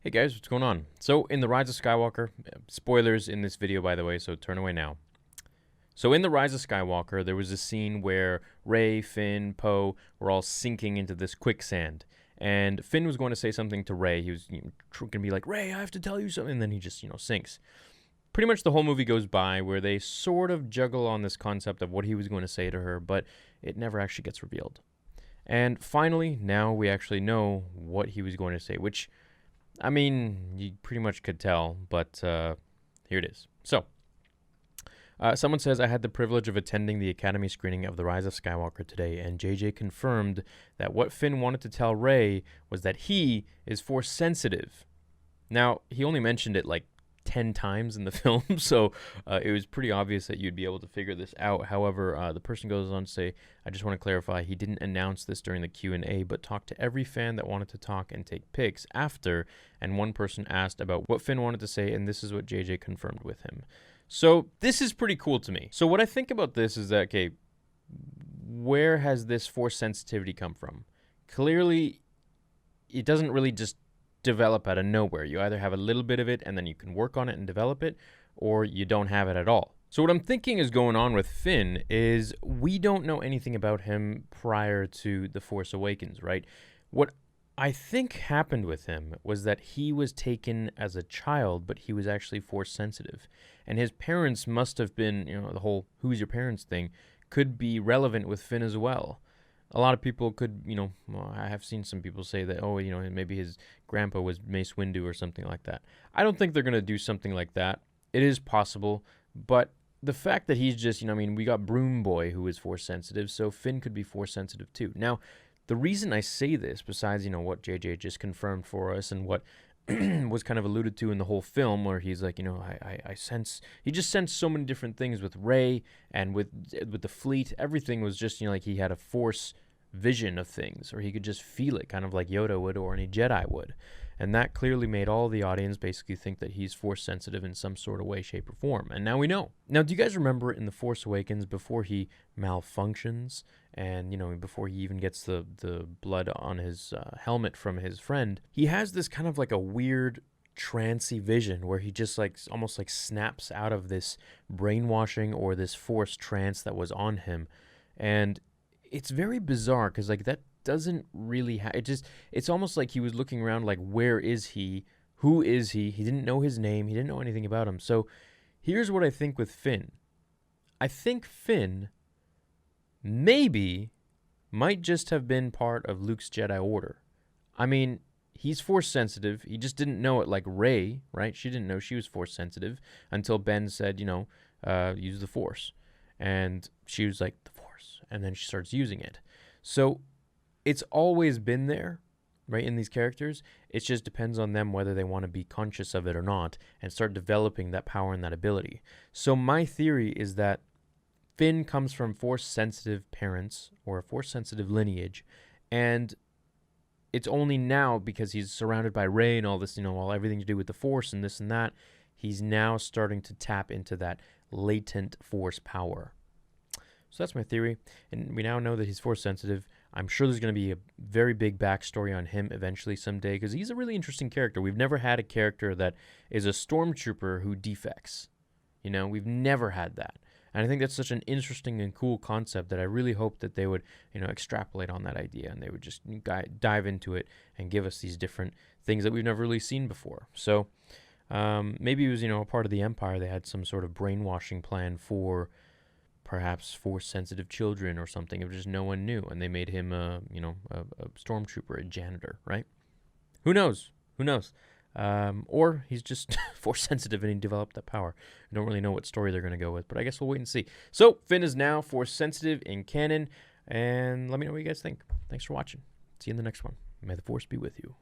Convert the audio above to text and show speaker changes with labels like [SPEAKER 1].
[SPEAKER 1] Hey guys, what's going on? So, in The Rise of Skywalker, spoilers in this video by the way, so turn away now. So, in The Rise of Skywalker, there was a scene where Rey, Finn, Poe were all sinking into this quicksand. And Finn was going to say something to Rey. He was going to be like, Rey, I have to tell you something. And then he just, sinks. Pretty much the whole movie goes by where they sort of juggle on this concept of what he was going to say to her, but it never actually gets revealed. And finally, now we actually know what he was going to say, which, I mean, you pretty much could tell, but here it is. So, someone says, I had the privilege of attending the Academy screening of The Rise of Skywalker today, and JJ confirmed that what Finn wanted to tell Rey was that he is Force sensitive. Now, he only mentioned it like 10 times in the film, so it was pretty obvious that you'd be able to figure this out. However, the person goes on to say, I just want to clarify, he didn't announce this during the Q&A, but talked to every fan that wanted to talk and take pics after, and one person asked about what Finn wanted to say, and this is what JJ confirmed with him. So this is pretty cool to me. So what I think about this is that, okay, where has this Force sensitivity come from? Clearly, it doesn't really just develop out of nowhere. You either have a little bit of it and then you can work on it and develop it, or you don't have it at all. So what I'm thinking is going on with Finn is we don't know anything about him prior to The Force Awakens, right? What I think happened with him was that he was taken as a child, but he was actually Force sensitive. And his parents must have been, the whole who's your parents thing could be relevant with Finn as well. A lot of people could, I have seen some people say that, maybe his grandpa was Mace Windu or something like that. I don't think they're going to do something like that. It is possible, but the fact that he's just, we got Broom Boy who is Force sensitive, so Finn could be Force sensitive too. Now, the reason I say this, besides, what JJ just confirmed for us and what was kind of alluded to in the whole film, where he's like, I sense, he just sensed so many different things with Rey and with the fleet. Everything was just, like he had a Force vision of things, or he could just feel it, kind of like Yoda would or any Jedi would. And that clearly made all the audience basically think that he's Force sensitive in some sort of way, shape, or form. And now we know. Now, do you guys remember in The Force Awakens, before he malfunctions and, before he even gets the blood on his helmet from his friend, he has this kind of like a weird trancey vision where he just like almost like snaps out of this brainwashing or this Force trance that was on him. And it's very bizarre because like that doesn't really it's almost like he was looking around like, where is he? Who is he? He didn't know his name. He didn't know anything about him. So here's what I think with Finn. I think Finn maybe might just have been part of Luke's Jedi Order. I mean, he's Force sensitive. He just didn't know it, like Rey, right? She didn't know she was Force sensitive until Ben said, use the Force. And she was like, the Force. And then she starts using it. So it's always been there, right, in these characters. It just depends on them whether they want to be conscious of it or not and start developing that power and that ability. So my theory is that Finn comes from Force-sensitive parents or a Force-sensitive lineage, and it's only now because he's surrounded by Rey and all this, all everything to do with the Force and this and that, he's now starting to tap into that latent Force power. So that's my theory, and we now know that he's Force sensitive. I'm sure there's going to be a very big backstory on him eventually someday, because he's a really interesting character. We've never had a character that is a stormtrooper who defects. We've never had that. And I think that's such an interesting and cool concept that I really hope that they would, extrapolate on that idea, and they would just dive into it and give us these different things that we've never really seen before. So maybe it was, a part of the Empire. They had some sort of brainwashing plan for perhaps Force-sensitive children or something, if just no one knew, and they made him a stormtrooper, a janitor, right? Who knows? Or he's just Force-sensitive and he developed that power. I don't really know what story they're going to go with, but I guess we'll wait and see. So, Finn is now Force-sensitive in canon, and let me know what you guys think. Thanks for watching. See you in the next one. May the Force be with you.